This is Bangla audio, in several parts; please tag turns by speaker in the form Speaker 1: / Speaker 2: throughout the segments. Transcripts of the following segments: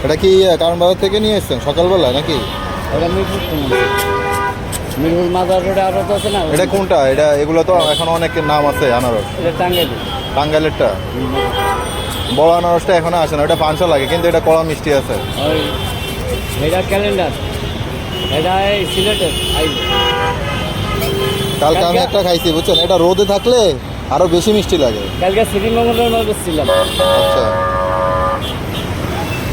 Speaker 1: এটা কি কারণ বাজার থেকে নিয়ে এসছেন সকালবেলা নাকি?
Speaker 2: এটা মিরপুর তো মনে হয়। মিরপুর মাজার রোডে আরো তো আছে না?
Speaker 1: এটা কোনটা? এটা এগুলো তো এখন অনেক নাম আছে আনারস।
Speaker 2: এটা টাঙ্গাইলে।
Speaker 1: টাঙ্গাইলেরটা বড় আনারসটা এখনো আসে না, ওটা পাঁচশো লাগে, কিন্তু এটা কড়া মিষ্টি আছে।
Speaker 2: ওই এটা ক্যালেন্ডার, এটা এই সিলেটের আইলে।
Speaker 1: কালকে আমি একটা খাইছি বুঝছেন, এটা রোদে থাকলে আরো বেশি মিষ্টি লাগে।
Speaker 2: কালকে শ্রীমঙ্গলের মধ্যে ছিলাম।
Speaker 1: আচ্ছা,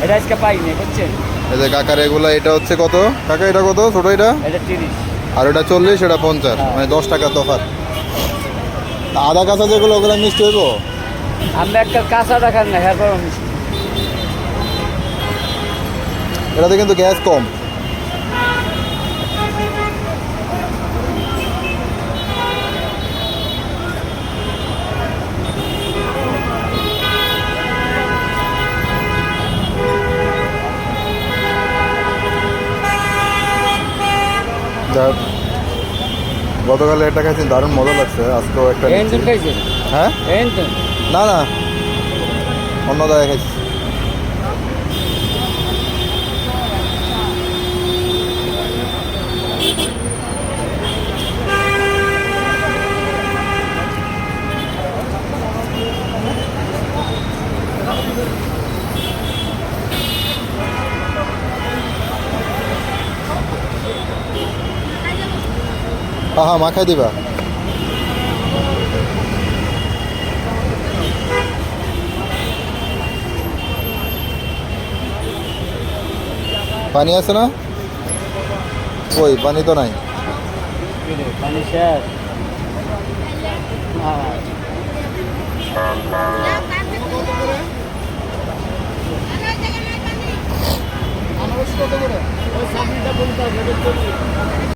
Speaker 2: এটা আজকে পাইনি বুঝছেন।
Speaker 1: এই যে কাকার এগুলো, এটা হচ্ছে কত কাকা? এটা কত ছোট? এটা
Speaker 2: এটা 30।
Speaker 1: আর এটা 40, এটা 50,
Speaker 2: হ্যাঁ।
Speaker 1: মানে 10 টাকা তফাৎ। আধা কাঁচা যেগুলো ওগুলো মিষ্টি হইব?
Speaker 2: আমি একটা কাঁচা দেখান না, হ্যাঁ বড় মিষ্টি।
Speaker 1: এটাতে কিন্তু গ্যাস কম। যাক, গতকালে একটা খাইছি, দারুণ মজা লাগছে। আজকেও একটা নিচ্ছি।
Speaker 2: এনতেন খাইছেন?
Speaker 1: হ্যাঁ,
Speaker 2: এনতেন
Speaker 1: না না, অন্য জায়গায় খাইছি। হ্যাঁ, মাখাই দিবা। পানি আছে না? ওই পানি তো নাই।
Speaker 2: পানি শেষ।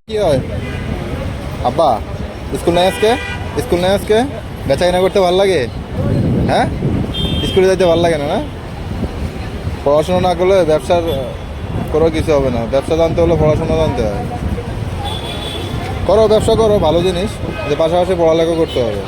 Speaker 1: কি হয় আব্বা? স্কুল নাই আজকে? স্কুল নাই আজকে? বেচা কেনা করতে ভালো লাগে? হ্যাঁ, স্কুলে যাইতে ভালো লাগে না? না, পড়াশোনা না করলে ব্যবসার কোনো কিছু হবে না। ব্যবসা জানতে হলে পড়াশোনা জানতে হয়। করো, ব্যবসা করো, ভালো জিনিস, যে পাশাপাশি পড়ালেখা করতে হবে।